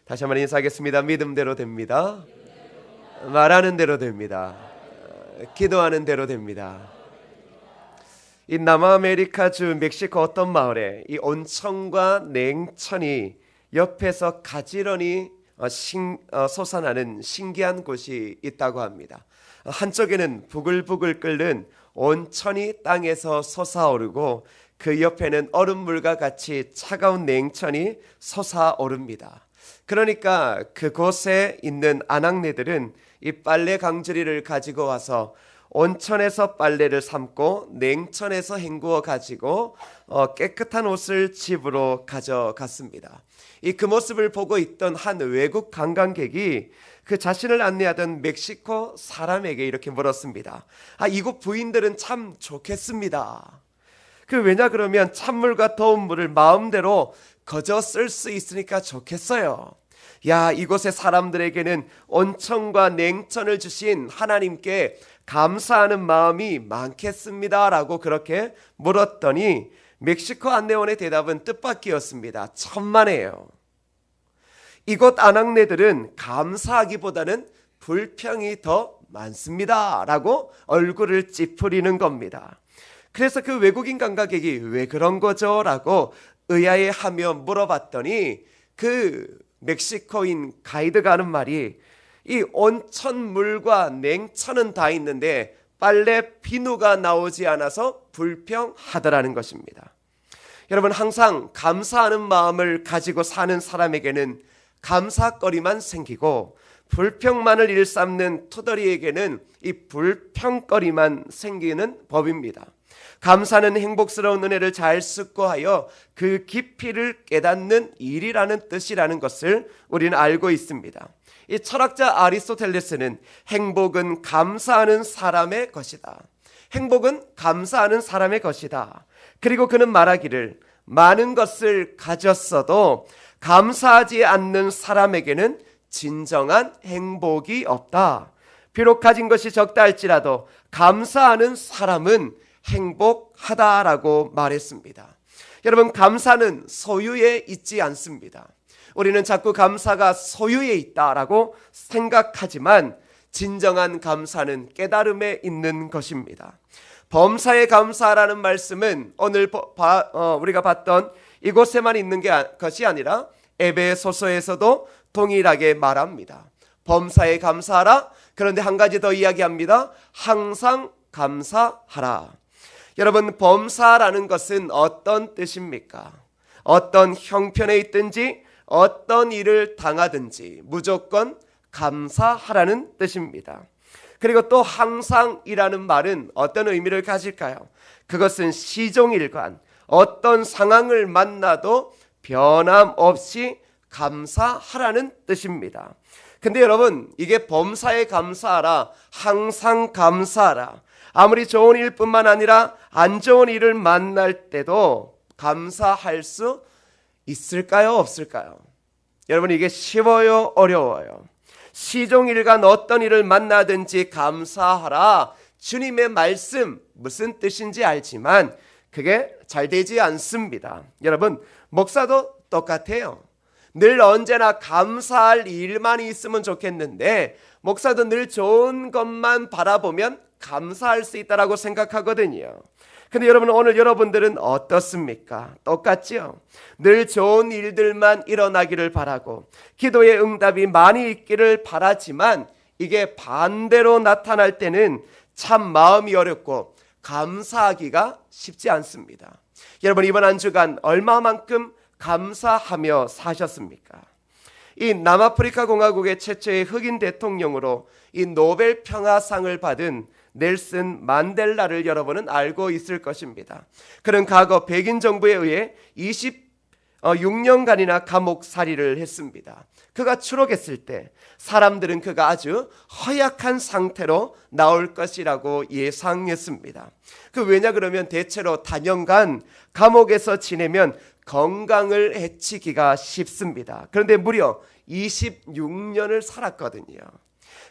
다시 한번 인사하겠습니다. 믿음대로 됩니다. 말하는 대로 됩니다. 기도하는 대로 됩니다. 이 남아메리카 주 멕시코 어떤 마을에 이 온천과 냉천이 옆에서 가지런히 솟아나는 신기한 곳이 있다고 합니다. 한쪽에는 부글부글 끓는 온천이 땅에서 솟아오르고 그 옆에는 얼음물과 같이 차가운 냉천이 솟아오릅니다. 그러니까 그곳에 있는 아낙네들은 이 빨래 강주리를 가지고 와서 온천에서 빨래를 삶고 냉천에서 헹구어 가지고 깨끗한 옷을 집으로 가져갔습니다. 그 모습을 보고 있던 한 외국 관광객이 그 자신을 안내하던 멕시코 사람에게 이렇게 물었습니다. 이곳 부인들은 참 좋겠습니다. 왜냐 그러면 찬물과 더운 물을 마음대로 거저 쓸 수 있으니까 좋겠어요. 이곳의 사람들에게는 온천과 냉천을 주신 하나님께 감사하는 마음이 많겠습니다 라고 그렇게 물었더니 멕시코 안내원의 대답은 뜻밖이었습니다. 천만에요. 이곳 아낙네들은 감사하기보다는 불평이 더 많습니다 라고 얼굴을 찌푸리는 겁니다. 그래서 그 외국인 관광객이 왜 그런 거죠? 라고 의아해하며 물어봤더니 그 멕시코인 가이드가 하는 말이 이 온천물과 냉천은 다 있는데 빨래 비누가 나오지 않아서 불평하더라는 것입니다. 여러분, 항상 감사하는 마음을 가지고 사는 사람에게는 감사거리만 생기고 불평만을 일삼는 토더리에게는 이 불평거리만 생기는 법입니다. 감사는 행복스러운 은혜를 잘 습고하여 그 깊이를 깨닫는 일이라는 뜻이라는 것을 우리는 알고 있습니다. 이 철학자 아리스토텔레스는 행복은 감사하는 사람의 것이다. 행복은 감사하는 사람의 것이다. 그리고 그는 말하기를 많은 것을 가졌어도 감사하지 않는 사람에게는 진정한 행복이 없다. 비록 가진 것이 적다 할지라도 감사하는 사람은 행복하다라고 말했습니다. 여러분, 감사는 소유에 있지 않습니다. 우리는 자꾸 감사가 소유에 있다라고 생각하지만 진정한 감사는 깨달음에 있는 것입니다. 범사에 감사라는 말씀은 오늘 우리가 봤던 이곳에만 있는 것이 아니라 에베소서에서도 동일하게 말합니다. 범사에 감사하라. 그런데 한 가지 더 이야기합니다. 항상 감사하라. 여러분, 범사라는 것은 어떤 뜻입니까? 어떤 형편에 있든지 어떤 일을 당하든지 무조건 감사하라는 뜻입니다. 그리고 또 항상이라는 말은 어떤 의미를 가질까요? 그것은 시종일관 어떤 상황을 만나도 변함없이 감사하라는 뜻입니다. 근데 여러분, 이게 범사에 감사하라, 항상 감사하라, 아무리 좋은 일뿐만 아니라 안 좋은 일을 만날 때도 감사할 수 있을까요? 없을까요? 여러분, 이게 쉬워요? 어려워요? 시종일관 어떤 일을 만나든지 감사하라, 주님의 말씀 무슨 뜻인지 알지만 그게 잘 되지 않습니다. 여러분, 목사도 똑같아요. 늘 언제나 감사할 일만 있으면 좋겠는데 목사도 늘 좋은 것만 바라보면 감사할 수 있다라고 생각하거든요. 근데 여러분, 오늘 여러분들은 어떻습니까? 똑같죠? 늘 좋은 일들만 일어나기를 바라고 기도의 응답이 많이 있기를 바라지만 이게 반대로 나타날 때는 참 마음이 어렵고 감사하기가 쉽지 않습니다. 여러분, 이번 한 주간 얼마만큼 감사하며 사셨습니까? 이 남아프리카 공화국의 최초의 흑인 대통령으로 이 노벨 평화상을 받은 넬슨 만델라를 여러분은 알고 있을 것입니다. 그는 과거 백인 정부에 의해 26년간이나 감옥살이를 했습니다. 그가 추록했을 때 사람들은 그가 아주 허약한 상태로 나올 것이라고 예상했습니다. 왜냐 그러면 대체로 단연간 감옥에서 지내면 건강을 해치기가 쉽습니다. 그런데 무려 26년을 살았거든요.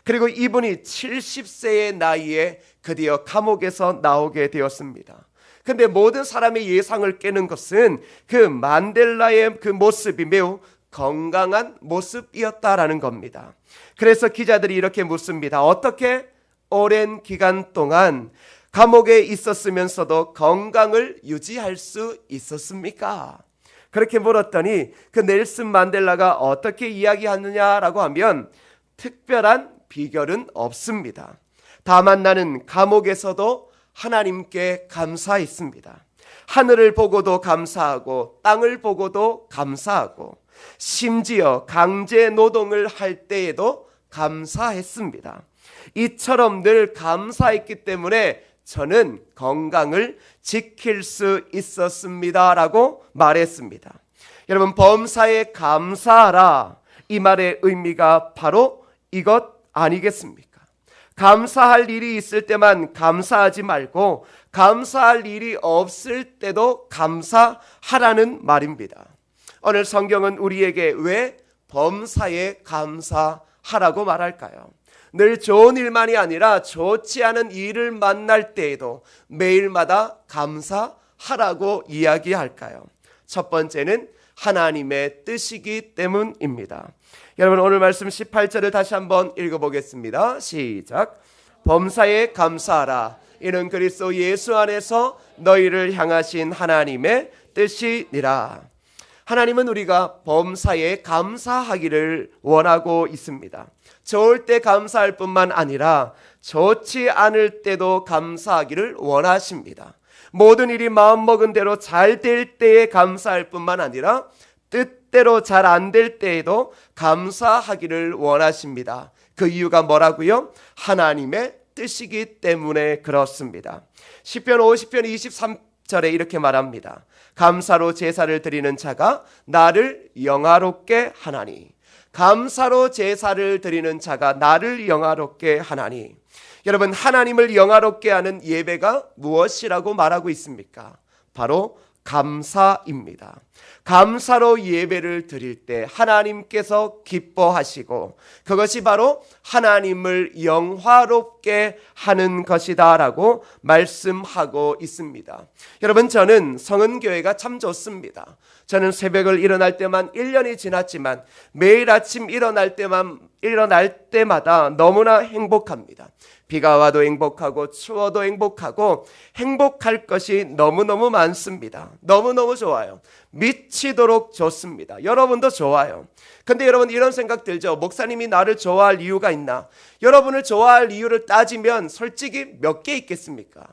그리고 이분이 70세의 나이에 드디어 감옥에서 나오게 되었습니다. 근데 모든 사람의 예상을 깨는 것은 그 만델라의 그 모습이 매우 건강한 모습이었다라는 겁니다. 그래서 기자들이 이렇게 묻습니다. 어떻게 오랜 기간 동안 감옥에 있었으면서도 건강을 유지할 수 있었습니까? 그렇게 물었더니 그 넬슨 만델라가 어떻게 이야기하느냐라고 하면 특별한 비결은 없습니다. 다만 나는 감옥에서도 하나님께 감사했습니다. 하늘을 보고도 감사하고 땅을 보고도 감사하고 심지어 강제 노동을 할 때에도 감사했습니다. 이처럼 늘 감사했기 때문에 저는 건강을 지킬 수 있었습니다 라고 말했습니다. 여러분, 범사에 감사하라, 이 말의 의미가 바로 이것 아니겠습니까? 감사할 일이 있을 때만 감사하지 말고 감사할 일이 없을 때도 감사하라는 말입니다. 오늘 성경은 우리에게 왜 범사에 감사하라고 말할까요? 늘 좋은 일만이 아니라 좋지 않은 일을 만날 때에도 매일마다 감사하라고 이야기할까요? 첫 번째는 하나님의 뜻이기 때문입니다. 여러분, 오늘 말씀 18절을 다시 한번 읽어보겠습니다. 시작. 범사에 감사하라. 이는 그리스도 예수 안에서 너희를 향하신 하나님의 뜻이니라. 하나님은 우리가 범사에 감사하기를 원하고 있습니다. 좋을 때 감사할 뿐만 아니라 좋지 않을 때도 감사하기를 원하십니다. 모든 일이 마음먹은 대로 잘 될 때에 감사할 뿐만 아니라 뜻대로 잘 안 될 때에도 감사하기를 원하십니다. 그 이유가 뭐라고요? 하나님의 뜻이기 때문에 그렇습니다. 시편 50편 23절에 이렇게 말합니다. 감사로 제사를 드리는 자가 나를 영화롭게 하나니. 감사로 제사를 드리는 자가 나를 영화롭게 하나니. 여러분, 하나님을 영화롭게 하는 예배가 무엇이라고 말하고 있습니까? 바로 감사입니다. 감사로 예배를 드릴 때 하나님께서 기뻐하시고 그것이 바로 하나님을 영화롭게 하는 것이다라고 말씀하고 있습니다. 여러분, 저는 성은교회가 참 좋습니다. 저는 새벽을 일어날 때만 1년이 지났지만 매일 아침 일어날 때마다 너무나 행복합니다. 비가 와도 행복하고 추워도 행복하고 행복할 것이 너무너무 많습니다. 너무너무 좋아요. 미치도록 좋습니다. 여러분도 좋아요. 근데 여러분, 이런 생각 들죠? 목사님이 나를 좋아할 이유가 있나? 여러분을 좋아할 이유를 따지면 솔직히 몇 개 있겠습니까?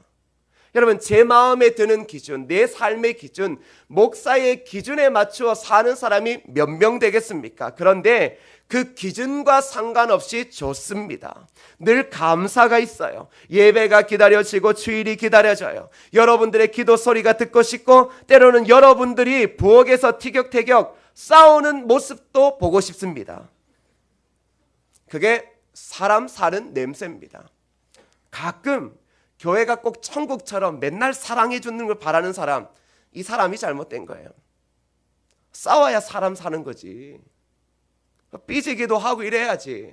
여러분, 제 마음에 드는 기준, 내 삶의 기준, 목사의 기준에 맞추어 사는 사람이 몇 명 되겠습니까? 그런데 그 기준과 상관없이 좋습니다. 늘 감사가 있어요. 예배가 기다려지고 주일이 기다려져요. 여러분들의 기도 소리가 듣고 싶고 때로는 여러분들이 부엌에서 티격태격 싸우는 모습도 보고 싶습니다. 그게 사람 사는 냄새입니다. 가끔 교회가 꼭 천국처럼 맨날 사랑해 주는 걸 바라는 사람, 이 사람이 잘못된 거예요. 싸워야 사람 사는 거지. 삐지기도 하고 이래야지.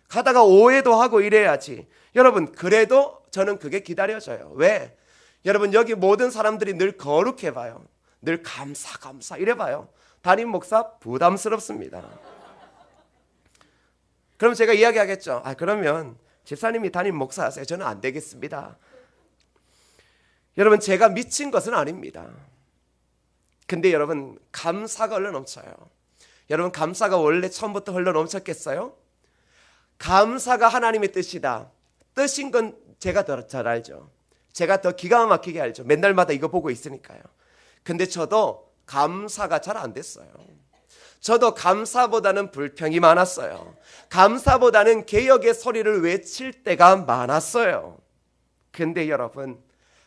가다가 오해도 하고 이래야지. 여러분, 그래도 저는 그게 기다려져요. 왜? 여러분, 여기 모든 사람들이 늘 거룩해 봐요. 늘 감사 이래 봐요. 담임 목사 부담스럽습니다. 그럼 제가 이야기하겠죠. 그러면 집사님이 담임 목사 하세요. 저는 안 되겠습니다. 여러분, 제가 미친 것은 아닙니다. 근데 여러분, 감사가 흘러 넘쳐요. 여러분, 감사가 원래 처음부터 흘러 넘쳤겠어요? 감사가 하나님의 뜻이다. 뜻인 건 제가 더 잘 알죠. 제가 더 기가 막히게 알죠. 맨날마다 이거 보고 있으니까요. 근데 저도 감사가 잘 안 됐어요. 저도 감사보다는 불평이 많았어요. 감사보다는 개역의 소리를 외칠 때가 많았어요. 근데 여러분,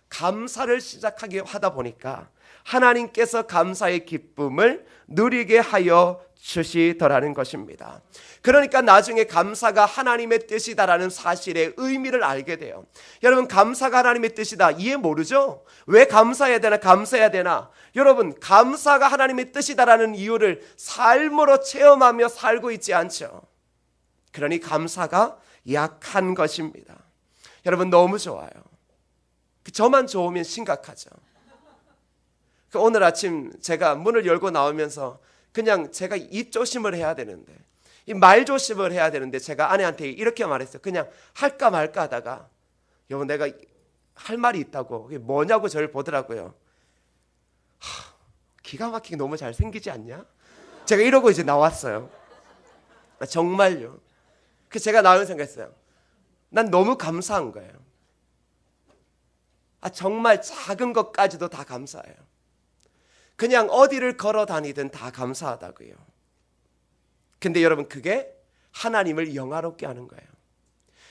감사를 시작하게 하다 보니까 하나님께서 감사의 기쁨을 누리게 하여 주시더라는 것입니다. 그러니까 나중에 감사가 하나님의 뜻이다라는 사실의 의미를 알게 돼요. 여러분, 감사가 하나님의 뜻이다 이해 모르죠? 왜 감사해야 되나, 감사해야 되나? 여러분, 감사가 하나님의 뜻이다라는 이유를 삶으로 체험하며 살고 있지 않죠. 그러니 감사가 약한 것입니다. 여러분, 너무 좋아요. 저만 좋으면 심각하죠. 오늘 아침 제가 문을 열고 나오면서 그냥 제가 입 조심을 해야 되는데, 이 말 조심을 해야 되는데 제가 아내한테 이렇게 말했어요. 그냥 할까 말까 하다가 여보 내가 할 말이 있다고. 그게 뭐냐고 저를 보더라고요. 기가 막히게 너무 잘생기지 않냐? 제가 이러고 이제 나왔어요. 정말요. 그래서 제가 나오는 생각했어요. 난 너무 감사한 거예요. 정말 작은 것까지도 다 감사해요. 그냥 어디를 걸어 다니든 다 감사하다고요. 근데 여러분 그게 하나님을 영화롭게 하는 거예요.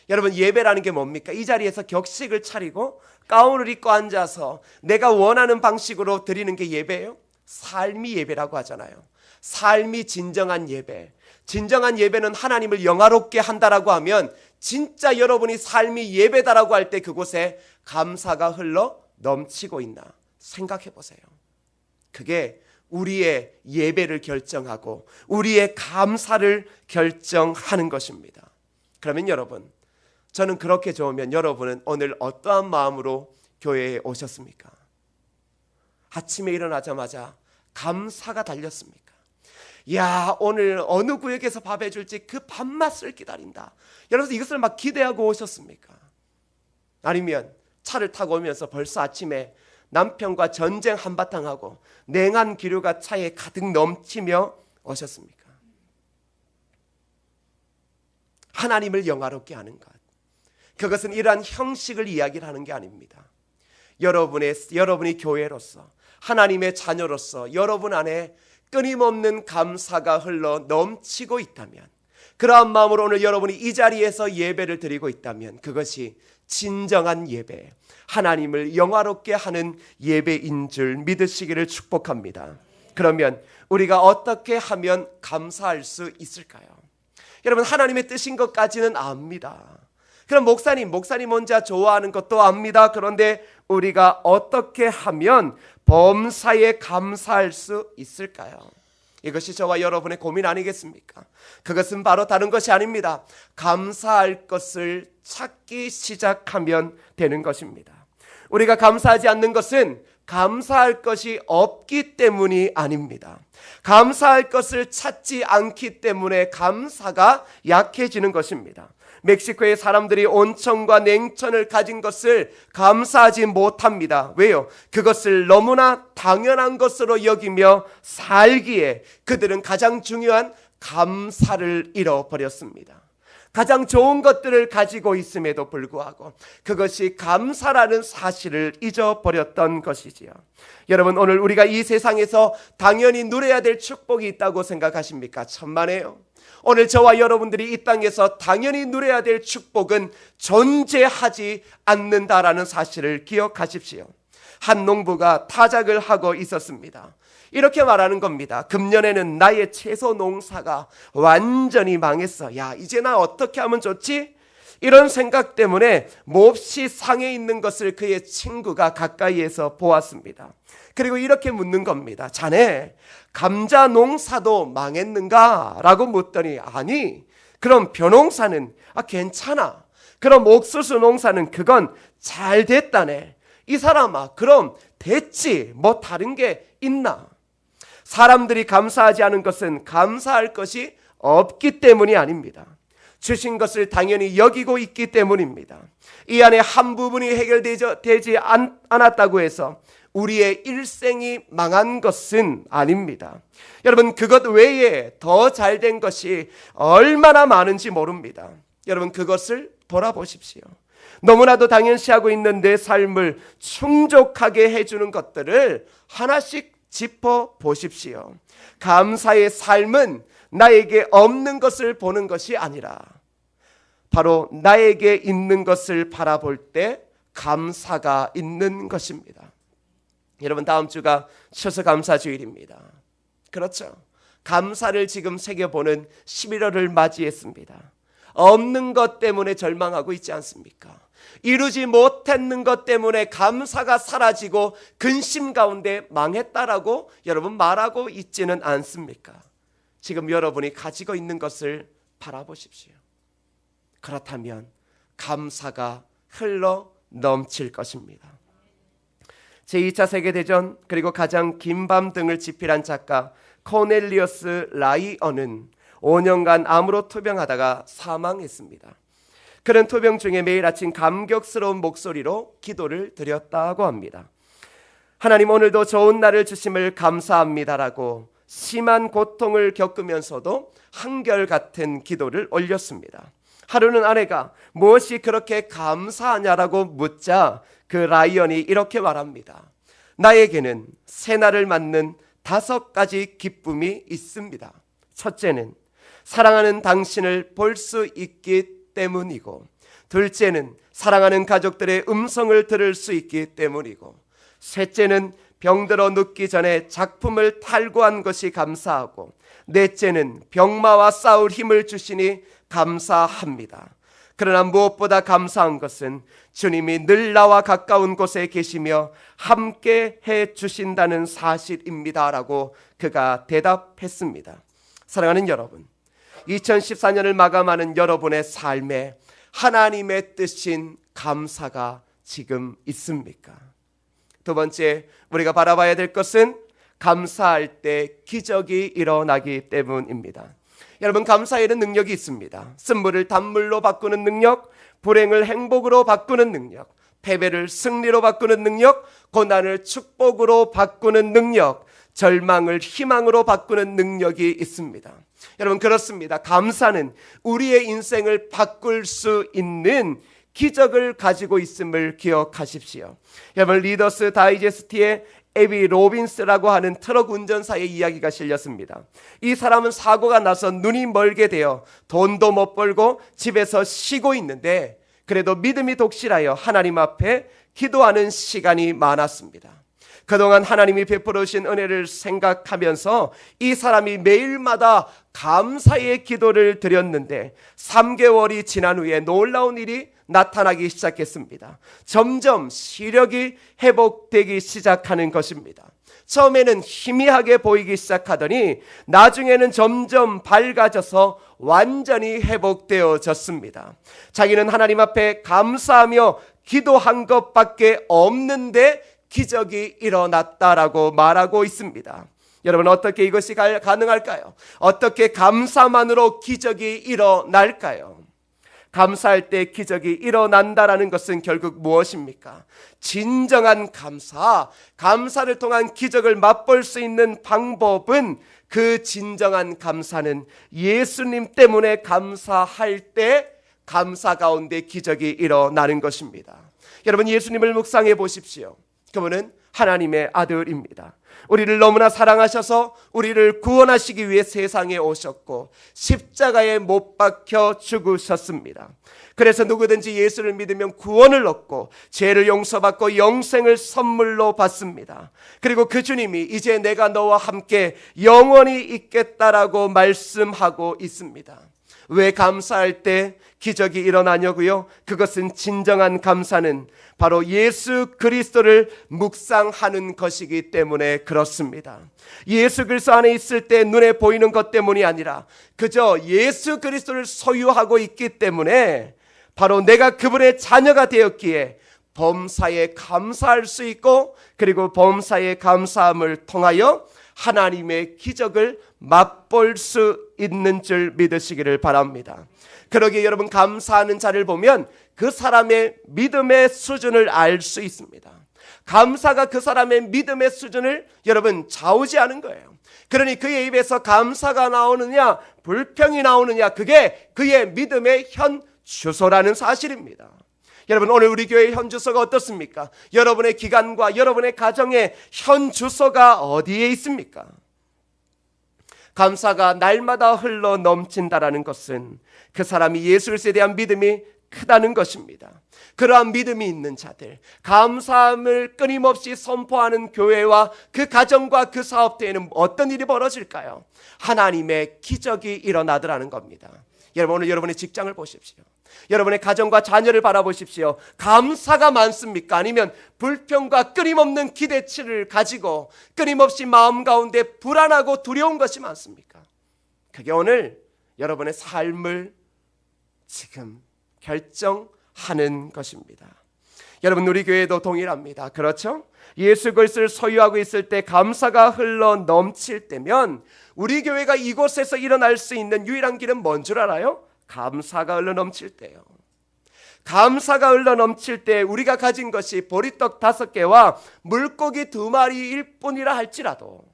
여러분 예배라는 게 뭡니까? 이 자리에서 격식을 차리고 가운을 입고 앉아서 내가 원하는 방식으로 드리는 게 예배예요? 삶이 예배라고 하잖아요. 삶이 진정한 예배. 진정한 예배는 하나님을 영화롭게 한다라고 하면 진짜 여러분이 삶이 예배다라고 할 때 그곳에 감사가 흘러 넘치고 있나 생각해 보세요. 그게 우리의 예배를 결정하고 우리의 감사를 결정하는 것입니다. 그러면 여러분, 저는 그렇게 좋으면 여러분은 오늘 어떠한 마음으로 교회에 오셨습니까? 아침에 일어나자마자 감사가 달렸습니까? 야, 오늘 어느 구역에서 밥 해줄지 그 밥맛을 기다린다. 여러분 이것을 막 기대하고 오셨습니까? 아니면 차를 타고 오면서 벌써 아침에 남편과 전쟁 한바탕 하고 냉한 기류가 차에 가득 넘치며 오셨습니까? 하나님을 영화롭게 하는 것, 그것은 이러한 형식을 이야기를 하는 게 아닙니다. 여러분이 교회로서 하나님의 자녀로서 여러분 안에 끊임없는 감사가 흘러 넘치고 있다면, 그러한 마음으로 오늘 여러분이 이 자리에서 예배를 드리고 있다면 그것이 진정한 예배, 하나님을 영화롭게 하는 예배인 줄 믿으시기를 축복합니다. 그러면 우리가 어떻게 하면 감사할 수 있을까요? 여러분 하나님의 뜻인 것까지는 압니다. 그럼 목사님 혼자 좋아하는 것도 압니다. 그런데 우리가 어떻게 하면 범사에 감사할 수 있을까요? 이것이 저와 여러분의 고민 아니겠습니까? 그것은 바로 다른 것이 아닙니다. 감사할 것을 찾기 시작하면 되는 것입니다. 우리가 감사하지 않는 것은 감사할 것이 없기 때문이 아닙니다. 감사할 것을 찾지 않기 때문에 감사가 약해지는 것입니다. 멕시코의 사람들이 온천과 냉천을 가진 것을 감사하지 못합니다. 왜요? 그것을 너무나 당연한 것으로 여기며 살기에 그들은 가장 중요한 감사를 잃어버렸습니다. 가장 좋은 것들을 가지고 있음에도 불구하고 그것이 감사라는 사실을 잊어버렸던 것이지요. 여러분 오늘 우리가 이 세상에서 당연히 누려야 될 축복이 있다고 생각하십니까? 천만에요. 오늘 저와 여러분들이 이 땅에서 당연히 누려야 될 축복은 존재하지 않는다라는 사실을 기억하십시오. 한 농부가 타작을 하고 있었습니다. 이렇게 말하는 겁니다. 금년에는 나의 채소 농사가 완전히 망했어. 야, 이제 나 어떻게 하면 좋지? 이런 생각 때문에 몹시 상해 있는 것을 그의 친구가 가까이에서 보았습니다. 그리고 이렇게 묻는 겁니다. 자네 감자 농사도 망했는가? 라고 묻더니 아니, 그럼 벼농사는 괜찮아. 그럼 옥수수 농사는 그건 잘 됐다네. 이 사람아, 그럼 됐지. 뭐 다른 게 있나? 사람들이 감사하지 않은 것은 감사할 것이 없기 때문이 아닙니다. 주신 것을 당연히 여기고 있기 때문입니다. 이 안에 한 부분이 해결되지 않았다고 해서 우리의 일생이 망한 것은 아닙니다. 여러분 그것 외에 더 잘된 것이 얼마나 많은지 모릅니다. 여러분 그것을 돌아보십시오. 너무나도 당연시하고 있는 내 삶을 충족하게 해주는 것들을 하나씩 짚어보십시오. 감사의 삶은 나에게 없는 것을 보는 것이 아니라 바로 나에게 있는 것을 바라볼 때 감사가 있는 것입니다. 여러분 다음 주가 추수감사주일입니다. 그렇죠? 감사를 지금 새겨보는 11월을 맞이했습니다. 없는 것 때문에 절망하고 있지 않습니까? 이루지 못했는 것 때문에 감사가 사라지고 근심 가운데 망했다라고 여러분 말하고 있지는 않습니까? 지금 여러분이 가지고 있는 것을 바라보십시오. 그렇다면 감사가 흘러 넘칠 것입니다. 제2차 세계대전 그리고 가장 긴 밤 등을 집필한 작가 코넬리어스 라이언은 5년간 암으로 투병하다가 사망했습니다. 그는 투병 중에 매일 아침 감격스러운 목소리로 기도를 드렸다고 합니다. 하나님, 오늘도 좋은 날을 주심을 감사합니다라고 심한 고통을 겪으면서도 한결같은 기도를 올렸습니다. 하루는 아내가 무엇이 그렇게 감사하냐라고 묻자 그 라이언이 이렇게 말합니다. 나에게는 새날을 맞는 5가지 기쁨이 있습니다. 첫째는 사랑하는 당신을 볼 수 있기 때문이고, 둘째는 사랑하는 가족들의 음성을 들을 수 있기 때문이고, 셋째는 병들어 눕기 전에 작품을 탈구한 것이 감사하고, 넷째는 병마와 싸울 힘을 주시니 감사합니다. 그러나 무엇보다 감사한 것은 주님이 늘 나와 가까운 곳에 계시며 함께 해 주신다는 사실입니다라고 그가 대답했습니다. 사랑하는 여러분, 2014년을 마감하는 여러분의 삶에 하나님의 뜻인 감사가 지금 있습니까? 두 번째, 우리가 바라봐야 될 것은 감사할 때 기적이 일어나기 때문입니다. 여러분, 감사에는 능력이 있습니다. 쓴물을 단물로 바꾸는 능력, 불행을 행복으로 바꾸는 능력, 패배를 승리로 바꾸는 능력, 고난을 축복으로 바꾸는 능력, 절망을 희망으로 바꾸는 능력이 있습니다. 여러분, 그렇습니다. 감사는 우리의 인생을 바꿀 수 있는 기적을 가지고 있음을 기억하십시오. 여러분, 리더스 다이제스트의 에비 로빈스라고 하는 트럭 운전사의 이야기가 실렸습니다. 이 사람은 사고가 나서 눈이 멀게 되어 돈도 못 벌고 집에서 쉬고 있는데, 그래도 믿음이 독실하여 하나님 앞에 기도하는 시간이 많았습니다. 그동안 하나님이 베풀어 주신 은혜를 생각하면서 이 사람이 매일마다 감사의 기도를 드렸는데 3개월이 지난 후에 놀라운 일이 나타나기 시작했습니다. 점점 시력이 회복되기 시작하는 것입니다. 처음에는 희미하게 보이기 시작하더니 나중에는 점점 밝아져서 완전히 회복되어졌습니다. 자기는 하나님 앞에 감사하며 기도한 것밖에 없는데 기적이 일어났다라고 말하고 있습니다. 여러분, 어떻게 이것이 가능할까요? 어떻게 감사만으로 기적이 일어날까요? 감사할 때 기적이 일어난다라는 것은 결국 무엇입니까? 진정한 감사, 감사를 통한 기적을 맛볼 수 있는 방법은, 그 진정한 감사는 예수님 때문에 감사할 때 감사 가운데 기적이 일어나는 것입니다. 여러분, 예수님을 묵상해 보십시오. 그분은 하나님의 아들입니다. 우리를 너무나 사랑하셔서 우리를 구원하시기 위해 세상에 오셨고 십자가에 못 박혀 죽으셨습니다. 그래서 누구든지 예수를 믿으면 구원을 얻고 죄를 용서받고 영생을 선물로 받습니다. 그리고 그 주님이 이제 내가 너와 함께 영원히 있겠다라고 말씀하고 있습니다. 왜 감사할 때 기적이 일어나냐고요? 그것은, 진정한 감사는 바로 예수 그리스도를 묵상하는 것이기 때문에 그렇습니다. 예수 그리스도 안에 있을 때 눈에 보이는 것 때문이 아니라 그저 예수 그리스도를 소유하고 있기 때문에 바로 내가 그분의 자녀가 되었기에 범사에 감사할 수 있고, 그리고 범사에 감사함을 통하여 하나님의 기적을 맛볼 수 있는 줄 믿으시기를 바랍니다. 그러기에 여러분, 감사하는 자를 보면 그 사람의 믿음의 수준을 알 수 있습니다. 감사가 그 사람의 믿음의 수준을 여러분 좌우지하는 거예요. 그러니 그의 입에서 감사가 나오느냐 불평이 나오느냐, 그게 그의 믿음의 현 주소라는 사실입니다. 여러분, 오늘 우리 교회의 현 주소가 어떻습니까? 여러분의 기관과 여러분의 가정의 현 주소가 어디에 있습니까? 감사가 날마다 흘러 넘친다라는 것은 그 사람이 예수 그리스도에 대한 믿음이 크다는 것입니다. 그러한 믿음이 있는 자들, 감사함을 끊임없이 선포하는 교회와 그 가정과 그 사업대에는 어떤 일이 벌어질까요? 하나님의 기적이 일어나더라는 겁니다. 여러분, 오늘 여러분의 직장을 보십시오. 여러분의 가정과 자녀를 바라보십시오. 감사가 많습니까? 아니면 불평과 끊임없는 기대치를 가지고 끊임없이 마음 가운데 불안하고 두려운 것이 많습니까? 그게 오늘 여러분의 삶을 지금 결정하는 것입니다. 여러분, 우리 교회도 동일합니다. 그렇죠? 예수 그리스도를 소유하고 있을 때 감사가 흘러 넘칠 때면 우리 교회가 이곳에서 일어날 수 있는 유일한 길은 뭔 줄 알아요? 감사가 흘러 넘칠 때요. 감사가 흘러 넘칠 때 우리가 가진 것이 보리떡 5개와 물고기 2마리일 뿐이라 할지라도,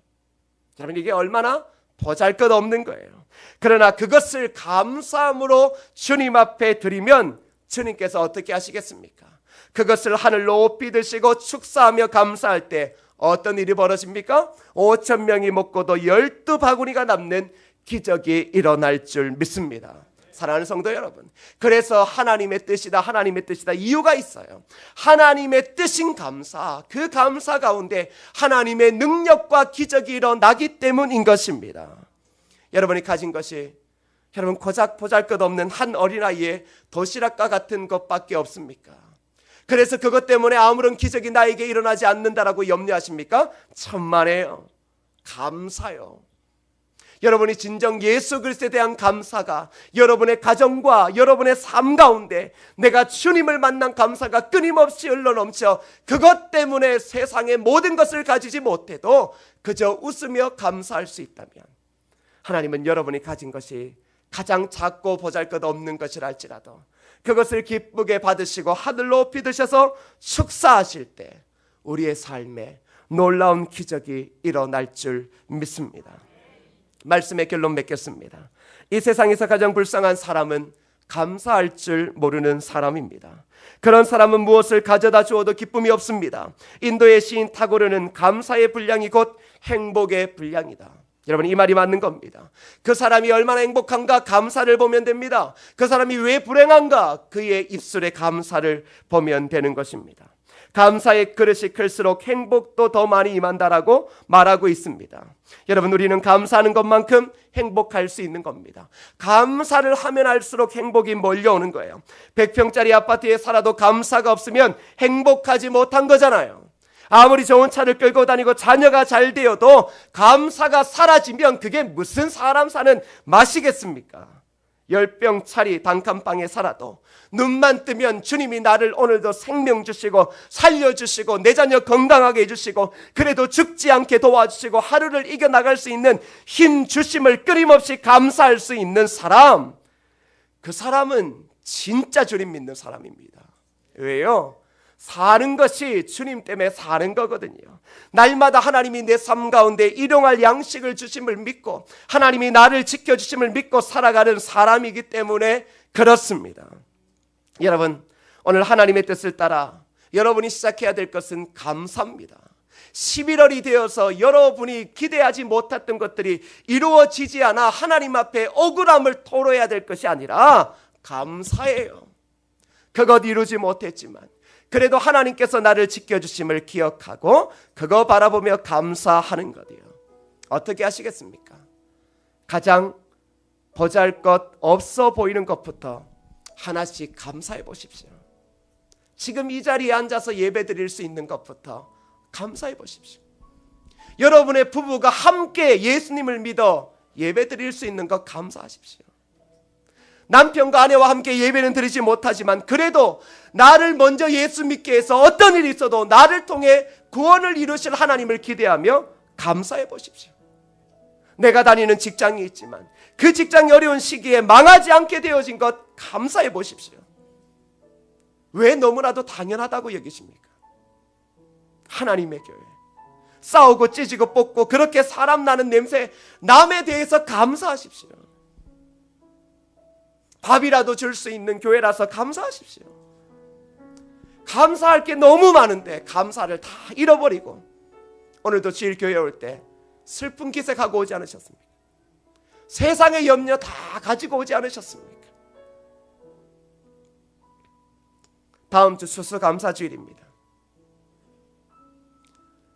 여러분, 이게 얼마나 보잘것없는 거예요. 그러나 그것을 감사함으로 주님 앞에 드리면 주님께서 어떻게 하시겠습니까? 그것을 하늘 높이 드시고 축사하며 감사할 때 어떤 일이 벌어집니까? 5,000명이 먹고도 12바구니가 남는 기적이 일어날 줄 믿습니다. 사랑하는 성도 여러분, 그래서 하나님의 뜻이다, 하나님의 뜻이다, 이유가 있어요. 하나님의 뜻인 감사, 그 감사 가운데 하나님의 능력과 기적이 일어나기 때문인 것입니다. 여러분이 가진 것이, 여러분, 고작 보잘것없는 한 어린아이의 도시락과 같은 것밖에 없습니까? 그래서 그것 때문에 아무런 기적이 나에게 일어나지 않는다라고 염려하십니까? 천만에요. 감사요. 여러분이 진정 예수 그리스도에 대한 감사가 여러분의 가정과 여러분의 삶 가운데 내가 주님을 만난 감사가 끊임없이 흘러넘쳐 그것 때문에 세상의 모든 것을 가지지 못해도 그저 웃으며 감사할 수 있다면, 하나님은 여러분이 가진 것이 가장 작고 보잘것없는 것이라 할지라도 그것을 기쁘게 받으시고 하늘 높이 드셔서 축사하실 때 우리의 삶에 놀라운 기적이 일어날 줄 믿습니다. 말씀의 결론 맺겠습니다. 이 세상에서 가장 불쌍한 사람은 감사할 줄 모르는 사람입니다. 그런 사람은 무엇을 가져다 주어도 기쁨이 없습니다. 인도의 시인 타고르는 감사의 분량이 곧 행복의 분량이다. 여러분, 이 말이 맞는 겁니다. 그 사람이 얼마나 행복한가 감사를 보면 됩니다. 그 사람이 왜 불행한가 그의 입술의 감사를 보면 되는 것입니다. 감사의 그릇이 클수록 행복도 더 많이 임한다라고 말하고 있습니다. 여러분, 우리는 감사하는 것만큼 행복할 수 있는 겁니다. 감사를 하면 할수록 행복이 몰려오는 거예요. 100평짜리 아파트에 살아도 감사가 없으면 행복하지 못한 거잖아요. 아무리 좋은 차를 끌고 다니고 자녀가 잘 되어도 감사가 사라지면 그게 무슨 사람 사는 맛이겠습니까? 10병짜리 단칸방에 살아도 눈만 뜨면 주님이 나를 오늘도 생명 주시고 살려주시고 내 자녀 건강하게 해주시고 그래도 죽지 않게 도와주시고 하루를 이겨나갈 수 있는 힘 주심을 끊임없이 감사할 수 있는 사람, 그 사람은 진짜 주님 믿는 사람입니다. 왜요? 사는 것이 주님 때문에 사는 거거든요. 날마다 하나님이 내 삶 가운데 일용할 양식을 주심을 믿고 하나님이 나를 지켜주심을 믿고 살아가는 사람이기 때문에 그렇습니다. 여러분, 오늘 하나님의 뜻을 따라 여러분이 시작해야 될 것은 감사입니다. 11월이 되어서 여러분이 기대하지 못했던 것들이 이루어지지 않아 하나님 앞에 억울함을 토로해야 될 것이 아니라 감사해요. 그것 이루지 못했지만 그래도 하나님께서 나를 지켜주심을 기억하고 그거 바라보며 감사하는 거예요. 어떻게 하시겠습니까? 가장 보잘것 없어 보이는 것부터 하나씩 감사해 보십시오. 지금 이 자리에 앉아서 예배 드릴 수 있는 것부터 감사해 보십시오. 여러분의 부부가 함께 예수님을 믿어 예배 드릴 수 있는 것 감사하십시오. 남편과 아내와 함께 예배는 드리지 못하지만 그래도 나를 먼저 예수 믿게 해서 어떤 일이 있어도 나를 통해 구원을 이루실 하나님을 기대하며 감사해 보십시오. 내가 다니는 직장이 있지만 그 직장이 어려운 시기에 망하지 않게 되어진 것 감사해 보십시오. 왜 너무나도 당연하다고 여기십니까? 하나님의 교회 싸우고 찢고 뽑고 그렇게 사람 나는 냄새 남에 대해서 감사하십시오. 밥이라도 줄 수 있는 교회라서 감사하십시오. 감사할 게 너무 많은데 감사를 다 잃어버리고 오늘도 주일 교회 올 때 슬픈 기색하고 오지 않으셨습니까? 세상의 염려 다 가지고 오지 않으셨습니까? 다음 주 추수감사주일입니다.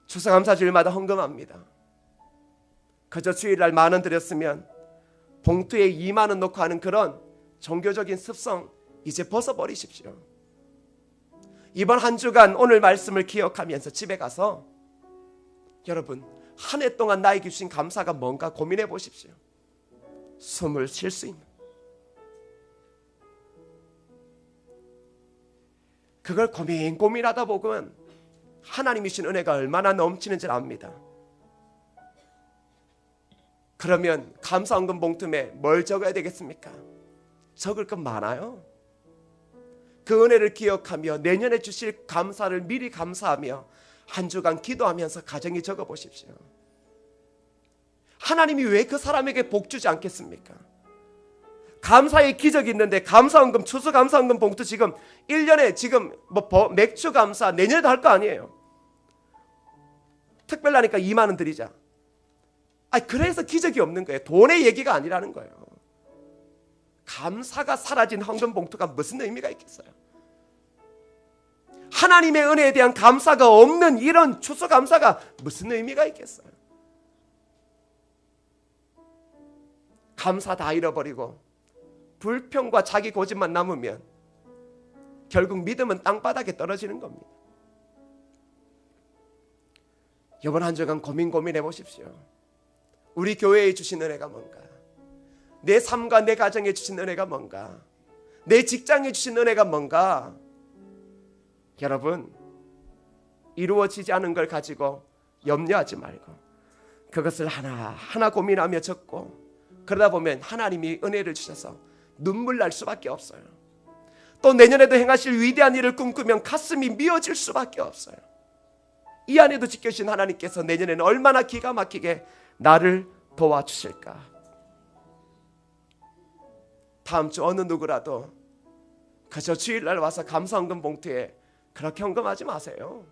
추수감사주일마다 헌금합니다. 그저 주일날 10,000원 드렸으면 봉투에 20,000원 넣고 하는 그런 종교적인 습성 이제 벗어버리십시오. 이번 한 주간 오늘 말씀을 기억하면서 집에 가서 여러분 한 해 동안 나에게 주신 감사가 뭔가 고민해 보십시오. 숨을 쉴 수 있는 그걸 고민하다 보면 하나님이 주신 은혜가 얼마나 넘치는지 압니다. 그러면 감사헌금 봉투에 뭘 적어야 되겠습니까? 적을 건 많아요. 그 은혜를 기억하며 내년에 주실 감사를 미리 감사하며 한 주간 기도하면서 가정히 적어 보십시오. 하나님이 왜 그 사람에게 복 주지 않겠습니까? 감사의 기적이 있는데 감사헌금, 추수감사헌금 봉투 지금 1년에 지금 맥주 감사 내년에도 할 거 아니에요. 특별하니까 2만 원 드리자. 그래서 기적이 없는 거예요. 돈의 얘기가 아니라는 거예요. 감사가 사라진 헌금 봉투가 무슨 의미가 있겠어요? 하나님의 은혜에 대한 감사가 없는 이런 추수감사가 무슨 의미가 있겠어요? 감사 다 잃어버리고 불평과 자기 고집만 남으면 결국 믿음은 땅바닥에 떨어지는 겁니다. 이번 한 주간 고민해 보십시오. 우리 교회에 주신 은혜가 뭔가? 내 삶과 내 가정에 주신 은혜가 뭔가? 내 직장에 주신 은혜가 뭔가? 여러분, 이루어지지 않은 걸 가지고 염려하지 말고 그것을 하나하나 고민하며 적고, 그러다 보면 하나님이 은혜를 주셔서 눈물 날 수밖에 없어요. 또 내년에도 행하실 위대한 일을 꿈꾸면 가슴이 미어질 수밖에 없어요. 이 안에도 지켜주신 하나님께서 내년에는 얼마나 기가 막히게 나를 도와주실까. 다음 주 어느 누구라도 그저 주일날 와서 감사헌금 봉투에 그렇게 헌금하지 마세요.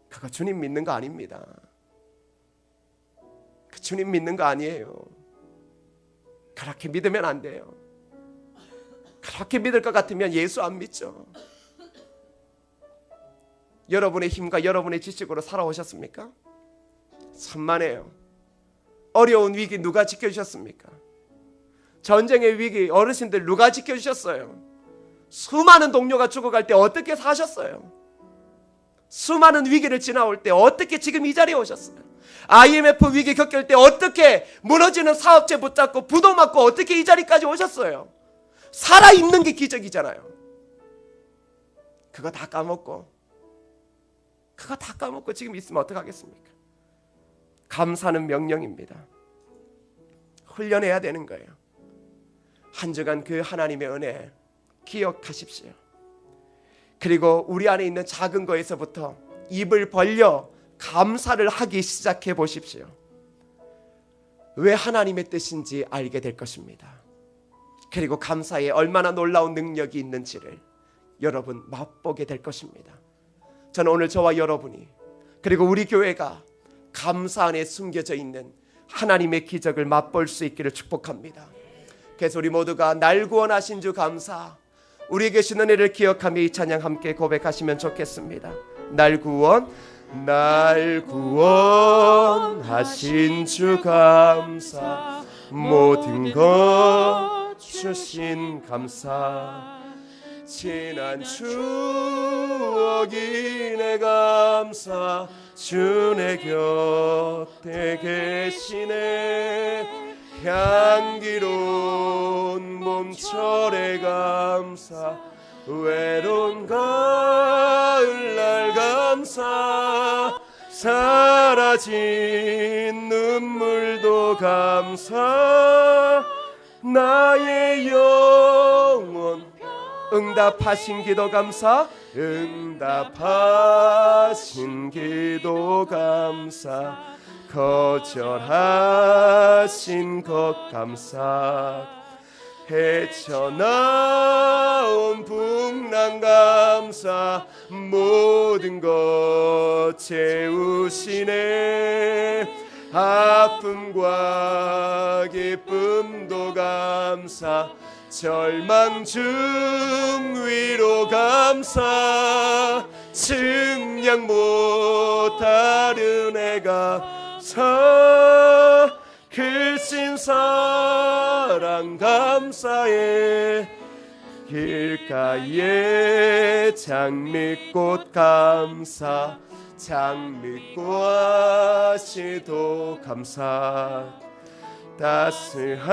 그거 주님 믿는 거 아닙니다. 그 주님 믿는 거 아니에요. 그렇게 믿으면 안 돼요. 그렇게 믿을 것 같으면 예수 안 믿죠. 여러분의 힘과 여러분의 지식으로 살아오셨습니까? 천만에요. 어려운 위기 누가 지켜주셨습니까? 전쟁의 위기 어르신들 누가 지켜주셨어요? 수많은 동료가 죽어갈 때 어떻게 사셨어요? 수많은 위기를 지나올 때 어떻게 지금 이 자리에 오셨어요? IMF 위기 겪을 때 어떻게 무너지는 사업체 붙잡고 부도 맞고 어떻게 이 자리까지 오셨어요? 살아있는 게 기적이잖아요. 그거 다 까먹고 지금 있으면 어떡하겠습니까? 감사는 명령입니다. 훈련해야 되는 거예요. 한 주간 그 하나님의 은혜 기억하십시오. 그리고 우리 안에 있는 작은 거에서부터 입을 벌려 감사를 하기 시작해 보십시오. 왜 하나님의 뜻인지 알게 될 것입니다. 그리고 감사에 얼마나 놀라운 능력이 있는지를 여러분 맛보게 될 것입니다. 저는 오늘 저와 여러분이 그리고 우리 교회가 감사 안에 숨겨져 있는 하나님의 기적을 맛볼 수 있기를 축복합니다. 그래서 우리 모두가 날 구원하신 주 감사, 우리에게 주신 은혜를 기억하며 이 찬양 함께 고백하시면 좋겠습니다. 날 구원하신 주 감사, 모든 것 주신 감사, 지난 추억이 내 감사, 주 내 곁에 계시네. 향기로운 봄철의 감사, 외로운 가을날 감사, 사라진 눈물도 감사, 나의 영혼 응답하신 기도 감사, 응답하신 기도 감사, 거절하신 것 감사, 헤쳐나온 풍랑 감사, 모든 것 채우시네. 아픔과 기쁨도 감사, 절망 중 위로 감사, 증량 못할 은혜가 사, 크신 사랑 감사해. 길가에 장미꽃 감사, 장미꽃 씨도 감사, 따스한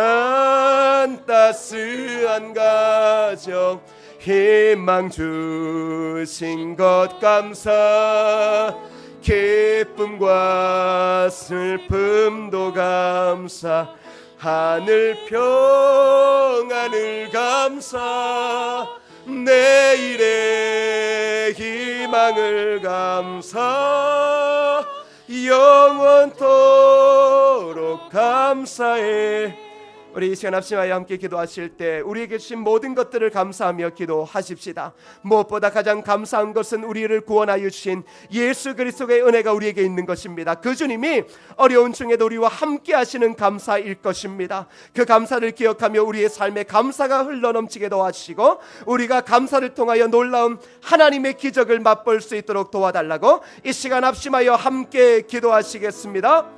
가정 희망 주신 것 감사, 기쁨과 슬픔도 감사, 하늘 평안을 감사, 내일의 희망을 감사, 영원토록 감사해. 우리 이 시간 합심하여 함께 기도하실 때 우리에게 주신 모든 것들을 감사하며 기도하십시다. 무엇보다 가장 감사한 것은 우리를 구원하여 주신 예수 그리스도의 은혜가 우리에게 있는 것입니다. 그 주님이 어려운 중에도 우리와 함께 하시는 감사일 것입니다. 그 감사를 기억하며 우리의 삶에 감사가 흘러넘치게 도와주시고 우리가 감사를 통하여 놀라운 하나님의 기적을 맛볼 수 있도록 도와달라고 이 시간 합심하여 함께 기도하시겠습니다.